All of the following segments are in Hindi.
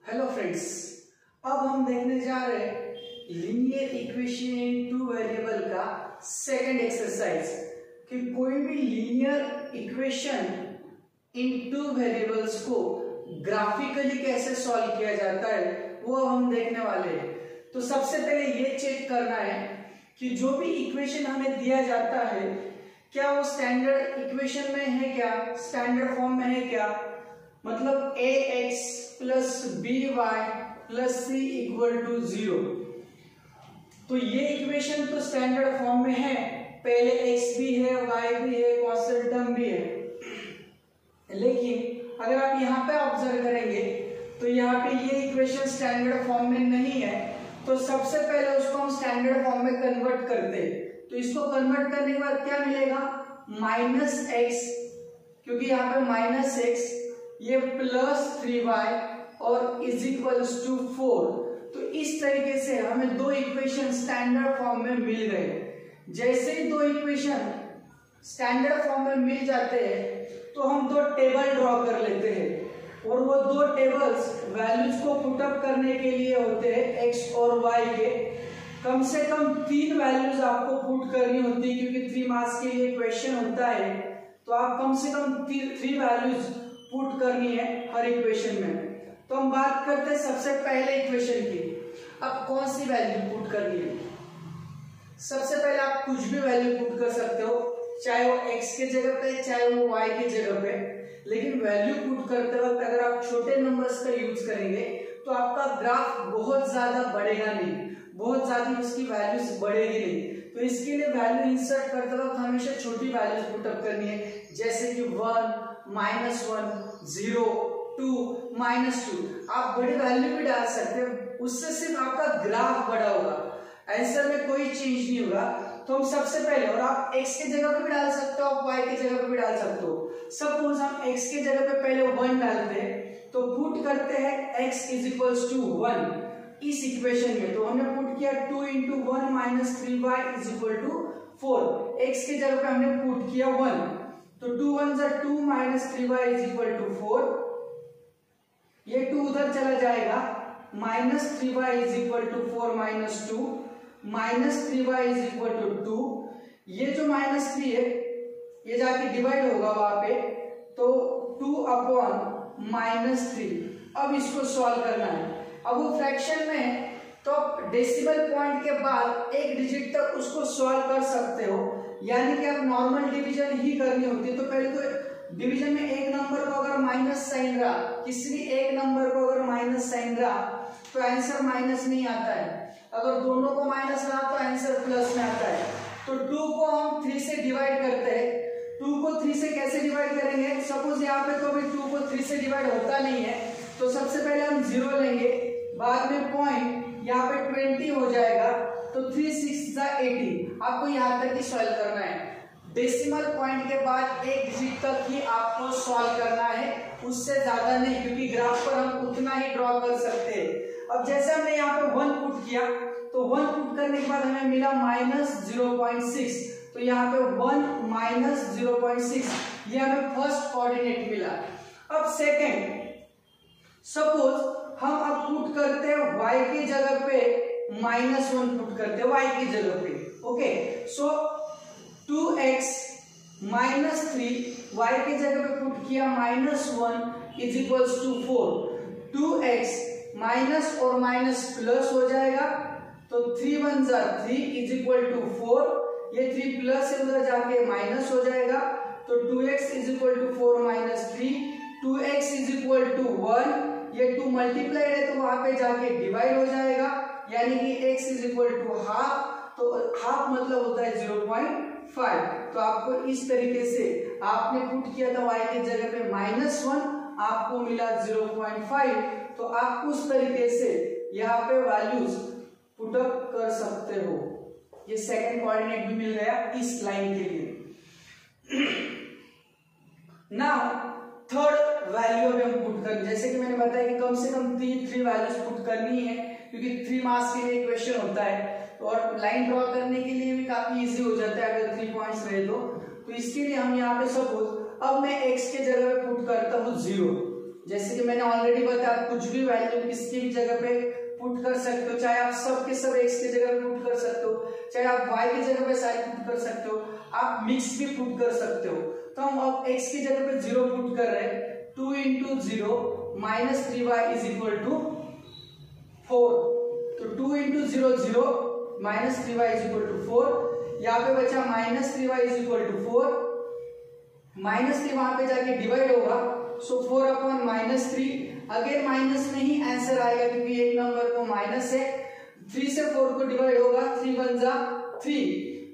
हेलो फ्रेंड्स, अब हम देखने जा रहे हैं linear equation in two variable का सेकंड एक्सरसाइज कि कोई भी linear equation in two variables को ग्राफिकली कैसे सॉल्व किया जाता है वो अब हम देखने वाले हैं। तो सबसे पहले ये चेक करना है कि जो भी इक्वेशन हमें दिया जाता है क्या वो स्टैंडर्ड इक्वेशन में है, क्या स्टैंडर्ड फॉर्म में है, क्या मतलब ax plus by plus c equal to 0। तो ये इक्वेशन तो स्टैंडर्ड फॉर्म में है, पहले x भी है, y भी है, कांस्टेंट टर्म भी है। लेकिन अगर आप यहाँ पे ऑब्जर्व करेंगे तो यहाँ पे ये इक्वेशन स्टैंडर्ड फॉर्म में नहीं है, तो सबसे पहले उसको हम स्टैंडर्ड फॉर्म में कन्वर्ट करते हैं। तो इसको कन्वर्ट करने के बाद क्या मिलेगा, माइनस एक्स, क्योंकि यहाँ पे माइनस एक्स, ये प्लस 3y और इज इक्वल्स टू 4। तो इस तरीके से हमें दो इक्वेशन स्टैंडर्ड फॉर्म में मिल गए। जैसे ही दो इक्वेशन स्टैंडर्ड फॉर्म में मिल जाते हैं तो हम दो टेबल ड्रॉ कर लेते हैं और वो दो टेबल्स वैल्यूज को पुटअप करने के लिए होते हैं x और y के। कम से कम 3 वैल्यूज आपको पुट करनी होती है क्योंकि 3 मार्क्स के लिए क्वेश्चन होता है, तो आप कम से कम 3 वैल्यूज पुट करनी है हर इक्वेशन में। तो हम बात करते हैं सबसे पहले इक्वेशन की। अब कौन सी वैल्यू पुट करनी है, सबसे पहले आप कुछ भी वैल्यू पुट कर सकते हो, चाहे वो x के जगह पे चाहे वो y के जगह पे। लेकिन वैल्यू पुट करते वक्त अगर आप छोटे नंबर्स का यूज करेंगे तो आपका ग्राफ बहुत ज्यादा बढ़ेगा नहीं, बहुत ज्यादा उसकी वैल्यूज बढ़ेगी नहीं। तो इसके लिए वैल्यू इंसर्ट करते वक्त हमेशा छोटी वैल्यूज पुटअप करनी है, जैसे कि 1, -1, 0, 2, -2। आप बड़ी वैल्यू भी डाल सकते हैं, उससे सिर्फ आपका ग्राफ बड़ा होगा, आंसर में कोई चेंज नहीं होगा। तो हम सबसे पहले, और आप x के जगह पे भी डाल सकते हो, आप y के जगह पे भी डाल सकते हो। सपोज हम x के जगह पे पहले 1 डालते हैं तो पुट करते हैं x इज इक्वल्स टू 1 इस इक्वेशन में। तो हमने पुट किया 2 into 1 minus 3y is equal to 4। x के जगह पे हमने पुट किया 1, तो 2 1 जा 2 minus 3y is equal to 4। ये 2 उधर चला जाएगा, minus 3y is equal to 4 minus 2, minus 3y is equal to 2। ये जो माइनस 3 है ये जाके डिवाइड होगा वहां पे, तो 2 अपॉन माइनस 3। अब इसको सॉल्व करना है। अब वो फ्रैक्शन में तो डेसिमल पॉइंट के बाद एक डिजिट तक उसको सॉल्व कर सकते हो, यानी कि आप नॉर्मल डिवीजन ही करनी होती है। तो पहले तो डिवीजन में एक नंबर को अगर माइनस साइन रहा, किसी भी एक नंबर को अगर माइनस साइन रहा तो आंसर माइनस नहीं आता है, अगर दोनों को माइनस रहा तो आंसर प्लस में आता है। तो 2 को हम 3 से डिवाइड करते हैं। 2 को 3 से कैसे डिवाइड करेंगे, सपोज यहाँ पे कभी 2 को 3 से डिवाइड होता नहीं है तो सबसे पहले हम 0 लेंगे, बाद में पॉइंट, यहाँ पे 20 हो जाएगा, तो 3 6 जा 80। आपको यहाँ तक ही सॉल्व करना है, डेसिमल पॉइंट के बाद एक डिजिट तक ही आपको सॉल्व करना है, उससे ज्यादा नहीं, क्योंकि ग्राफ पर हम उतना ही ड्रॉ कर सकते हैं। अब जैसे हमने यहाँ पे 1 पुट किया तो 1 पुट करने के बाद हमें मिला -0.6, तो यहाँ पे 1 माइनस 0.6, ये हमें फर्स्ट कोऑर्डिनेट मिला। अब सेकंड, सपोज हम अब पुट करते हैं y की जगह पे -1 पुट करते हैं y की जगह पे। ओके, सो 2x माइनस 3 y की जगह पे पुट किया -1 is equals to 4। 2x minus और माइनस प्लस हो जाएगा, तो 3 1 जा 3 इज इक्वल टू 4। ये 3 प्लस से उधर जाके माइनस हो जाएगा, तो 2x is equal to 4 minus 3, 2x is equal to 1। ये 2 मल्टीप्लाइड है तो वहां पे जाके डिवाइड हो जाएगा, यानी कि x is equal to half, तो हाफ मतलब होता है 0.5। तो आपको इस तरीके से, आपने पुट किया था y की जगह पे -1, आपको मिला 0.5। तो आप उस तरीके से यहाँ पे वैल्यूज पुटअप कर सकते हो। ये सेकंड कोऑर्डिनेट भी मिल गया इस लाइन के लिए। नाउ थर्ड वैल्यू अभी हम पुट कर, जैसे कि मैंने बताया कि कम से कम 3 वैल्यूज पुट करनी है, क्योंकि 3 मार्क्स के लिए क्वेश्चन होता है, और लाइन ड्रॉ करने के लिए भी काफी इजी हो जाता है अगर 3 पॉइंट्स रहे तो इसके लिए हम यहाँ पे सपोज, अब मैं x के जगह पे पुट करता हूँ 0, जैसे कि मैंने ऑलरेडी बताया, कुछ भी वैल्यू किसी भी जगह पे पुट कर सकते हो, चाहे आप सब के सब x की जगह पे पुट कर सकते हो, चाहे आप y की जगह पे साइन पुट कर सकते हो, आप मिक्स भी पुट कर सकते हो। तो हम अब x की जगह पे 0 पुट कर रहे हैं, 2 into 0 minus 3y is equal to 4। तो 2 into 0 0 minus 3y is equal to 4। यहाँ पे बचा minus 3y is equal to 4, minus 3 वहां पे जाके डिवाइड होगा, सो 4 अपॉन माइनस 3, अगेन माइनस में ही आंसर आएगा क्योंकि एक नंबर को माइनस है। 3 से 4 को डिवाइड होगा, 3 1 जा 3,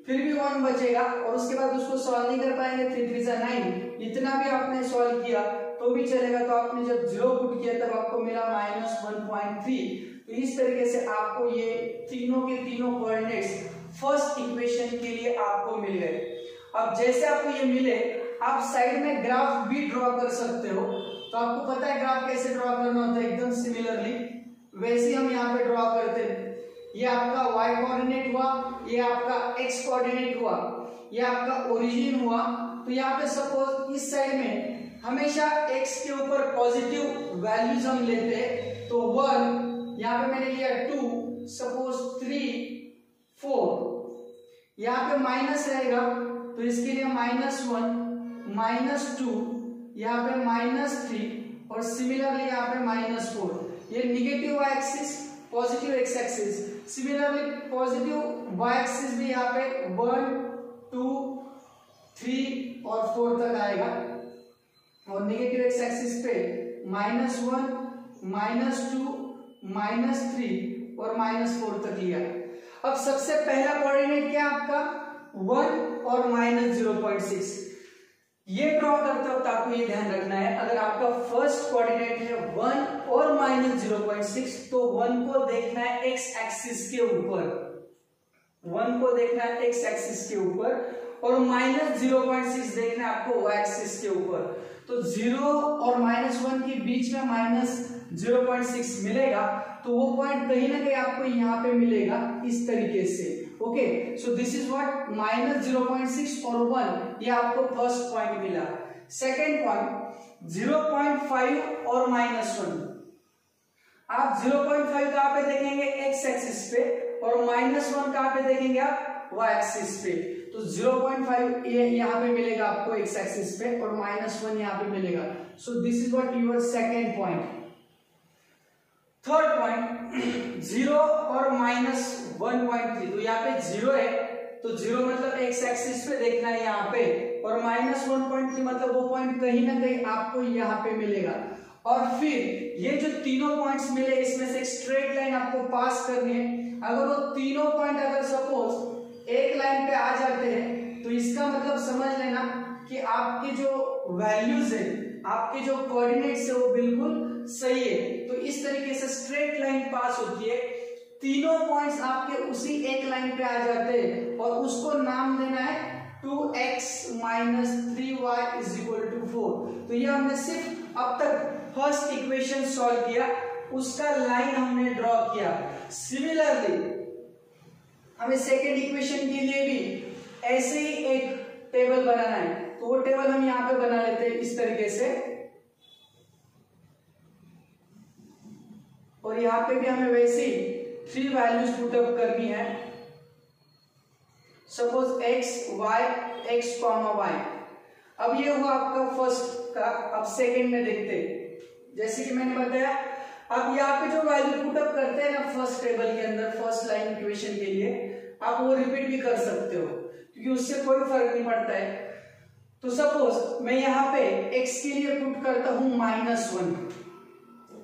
फिर भी 1 बचेगा और उसके बाद उसको सॉल्व नहीं कर पाएंगे, 3 3 जा 9। इतना भी आपने सॉल्व किया तो भी चलेगा। तो आपने जब 0 पुट किया तब आपको मिला -1.3। तो इस तरीके से आपको ये तीनों के तीनों कोऑर्डिनेट्स फर्स्ट इक्वेशन के लिए आपको मिल गए। अब जैसे आपको ये मिले, आप साइड में ग्राफ भी ड्रॉ कर सकते हो। तो आपको पता है ग्राफ कैसे ड्रॉ करना होता है, एकदम सिमिलरली वैसे हम यहाँ पे ड्रॉ करते हैं। ये आपका y कोऑर्डिनेट हुआ, ये आपका x कोऑर्डिनेट हुआ, ये आपका ओरिजिन हुआ। तो यहाँ पे सपोज इस साइड में हमेशा x के ऊपर पॉजिटिव वैल्यूज हम लेते हैं, तो 1, यहाँ पे मैंने लिया 2, सपोज 3 4, यहाँ पे माइनस रहेगा तो इसके लिए -1 -2, यहाँ पे -3 और सिमिलरली यहाँ पे -4। ये negative y axis, positive x axis, similarly positive y axis भी यहाँ पे 1 2 3 और 4 तक आएगा और निगेटिव x एक्सिस पे -1 -2 -3 और -4 तक लिया। अब सबसे पहला कोऑर्डिनेट क्या है आपका 1 और -0.6। ये ड्रॉ करते वक्त आपको ये ध्यान रखना है, अगर आपका फर्स्ट कोऑर्डिनेट है 1 और -0.6 तो 1 को देखना है x एक्सिस के ऊपर, 1 को देखना है x एक्सिस के ऊपर और -0.6 देखना है आपको y एक्सिस के ऊपर। तो 0 और -1 के बीच में -0.6 मिलेगा, तो वो पॉइंट कहीं ना कहीं आपको यहाँ पे मिलेगा इस तरीके से। Okay, so this is what -0.6 और 1, ये आपको फर्स्ट पॉइंट मिला। सेकेंड पॉइंट 0.5 और -1, आप 0.5 कहाँ पे देखेंगे x एक्सिस पे और -1 कहाँ पे देखेंगे आप y एक्सिस पे। तो 0.5 यहाँ पे मिलेगा आपको x एक्सिस पे और -1 यहाँ पे मिलेगा। So this is what your second point. Third point 0 और -1.3, तो यहाँ पे 0 है तो 0 मतलब x एक्सिस पे देखना है यहाँ पे और -1.3 मतलब वो पॉइंट कहीं ना कहीं आपको यहाँ पे मिलेगा। और फिर ये जो तीनों पॉइंट्स मिले इसमें से एक स्ट्रेट लाइन आपको पास करनी है। अगर वो तीनों पॉइंट अगर सपोज एक लाइन पे आ जाते हैं तो इसका मतलब समझ लेना कि आपकी जो वैल्यूज है, आपके जो कोऑर्डिनेट्स है वो बिल्कुल सही है। तो इस तरीके से स्ट्रेट लाइन पास होती है, तीनों पॉइंट्स आपके उसी एक लाइन पे आ जाते हैं और उसको नाम देना है 2x - 3y = 4। तो ये हमने सिर्फ अब तक फर्स्ट इक्वेशन सॉल्व किया, उसका लाइन हमने ड्रॉ किया। सिमिलरली हमें सेकेंड इक्वेशन के लिए भी ऐसे ही एक टेबल बनाना है, तो वो टेबल हम यहाँ पे बना लेते हैं इस तरीके से और यहाँ पे भी हमें वैसे ही 3 वैल्यूज पुटअप करनी है। Suppose x y x, y। अब ये हुआ आपका फर्स्ट का। अब सेकेंड में देखते हैं, जैसे कि मैंने बताया, अब यहाँ पे जो वैल्यू पुटअप करते हैं ना फर्स्ट टेबल के अंदर, फर्स्ट लाइन इक्वेशन के लिए, आप वो रिपीट भी कर सकते हो क्योंकि उससे कोई फर्क नहीं पड़ता है। तो सपोज मैं यहाँ पे x के लिए पुट करता हूं -1,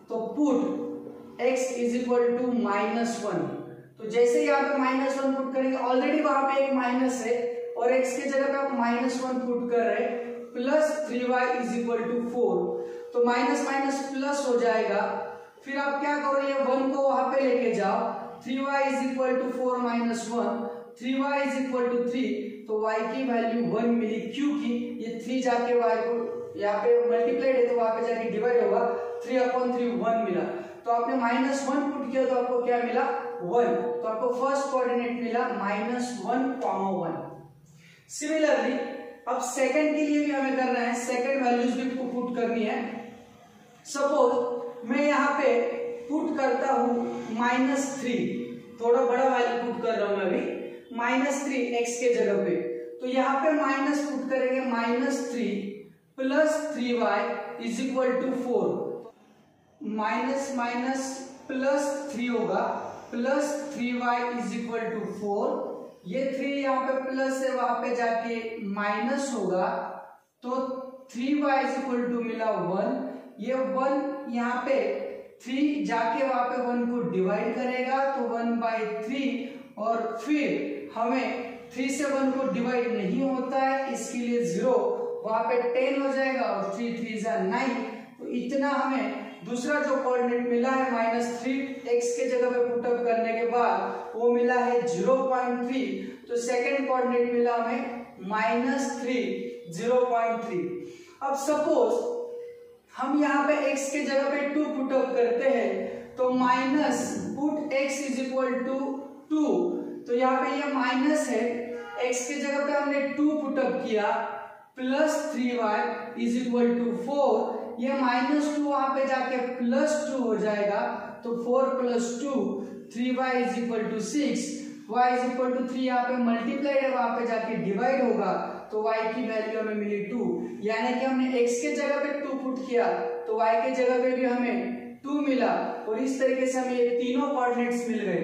तो पुट x = -1। तो जैसे ही यहाँ पे -1 पुट करेंगे, ऑलरेडी वहां पे एक माइनस है और x की जगह पे आप -1 पुट कर रहे हैं, +3y = 4। तो माइनस माइनस प्लस हो जाएगा। फिर आप क्या करो, ये 1 को वहां पे लेके जाओ, 3y = 4 - 1, 3y = 3। तो y की वैल्यू 1 मिली क्योंकि ये 3 जाके y को यहाँ पे मल्टीप्लाइड है तो वहां पे जाके डिवाइड होगा, 3/3 1 मिला। तो आपने -1 पुट किया तो आपको क्या मिला 1। तो आपको फर्स्ट कोऑर्डिनेट मिला -1, 1। सिमिलरली अब सेकंड के लिए भी हमें करना है, सेकंड वैल्यूज भी पुट करनी है। सपोज मैं यहाँ पे पुट करता हूँ -3, थोड़ा बड़ा वैल्यू पुट कर रहा हूं मैं अभी, -3 x के जगह पे, तो यहाँ पे माइनस पुट करेंगे -3 plus 3y is equal to 4, minus minus plus 3 होगा, plus 3y is equal to 4, ये 3 यहाँ पे प्लस है, वहां पे जाके माइनस होगा, तो 3y इज इक्वल टू मिला 1, ये 1 यहाँ पे 3 जाके वहां पे 1 को डिवाइड करेगा तो 1/3, और फिर हमें 3 से 1 को डिवाइड नहीं होता है, इसके लिए 0, वहां पे 10 हो जाएगा, और 3 3 9, तो इतना हमें दूसरा जो कोऑर्डिनेट मिला है -3 x के जगह पे पुटअप करने के बाद वो मिला है 0.3, तो सेकंड कोऑर्डिनेट मिला हमें -3 0.3। अब सपोज हम यहाँ पे x के जगह पे 2 पुटअप करते हैं, तो minus put x is equal to 2, तो यहाँ पे ये माइनस है, x के जगह पे हमने 2 पुटअप किया, plus 3y is equal to 4, ये -2 वहां पे जाके +2 हो जाएगा, तो 4 + 2 3y is equal to 6, y is equal to 3 यहाँ पे मल्टीप्लाइड है, वहां पे जाके डिवाइड होगा, तो y की वैल्यू हमें मिली 2, यानी कि हमने x के जगह पे 2 पुट किया तो y के जगह पे भी हमें 2 मिला, और इस तरीके से हमें ये तीनों कोऑर्डिनेट्स मिल गए।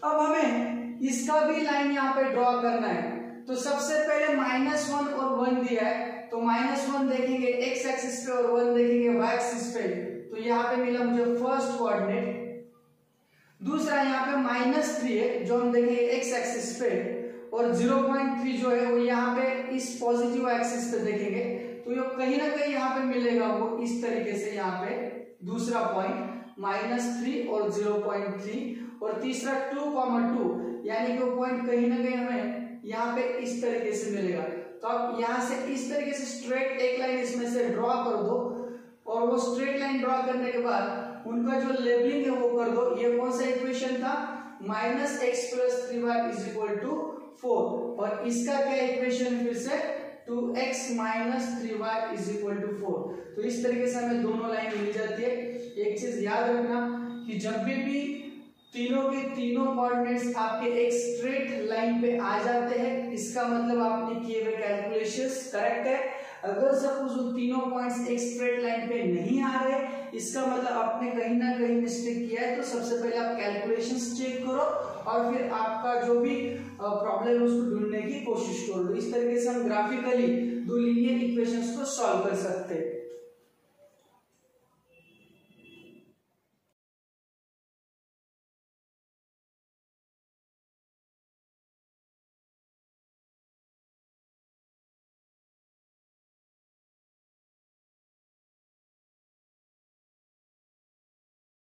अब हमें इसका भी लाइन यहाँ पे ड्रॉ करना है, तो सबसे पहले -1 और 1 दिया है, तो -1 देखेंगे x एक्सिस पे और 1 देखेंगे y एक्सिस पे, तो यहाँ पे मिला मुझे फर्स्ट कोऑर्डिनेट। दूसरा यहाँ पे -3 है जो हम देखेंगे x एक्सिस पे, और 0.3 जो है वो यहाँ पे इस पॉजिटिव एक्सिस पे देखेंगे, तो ये कहीं ना कहीं यहाँ पे मिलेगा वो इस तरीके से, यहाँ पे दूसरा पॉइंट -3 और 0.3, और तीसरा 2,2, यानी कि वो पॉइंट कहीं ना कहीं हमें यहाँ पे इस तरीके से मिलेगा। तो आप यहाँ से इस तरीके से स्ट्रेट एक लाइन इसमें से ड्रॉ कर दो, और वो स्ट्रेट लाइन ड्रॉ करने के बाद उनका जो लेबलिंग है वो कर दो। ये कौन सा इक्वेशन था, -x + 3y = 4, और इसका क्या इक्वेशन फिर से 2x - 3y = 4। तो इस तरीके से हमें दोनों लाइन मिल जाती है। एक चीज याद रखना कि जब भी तीनों के तीनों कोऑर्डिनेट्स आपके एक स्ट्रेट लाइन पे आ जाते हैं, इसका मतलब आपने किए हुए कैलकुलेशंस करेक्ट है। अगर सपोज उन तीनों पॉइंट्स एक स्ट्रेट लाइन पे नहीं आ रहे, इसका मतलब आपने कहीं ना कहीं मिस्टेक किया है। तो सबसे पहले आप कैलकुलेशंस चेक करो, और फिर आपका जो भी प्रॉब्लम है उसको ढूंढने की कोशिश करो। इस तरीके से हम ग्राफिकली दो लीनियर इक्वेशंस को सॉल्व कर सकते हैं।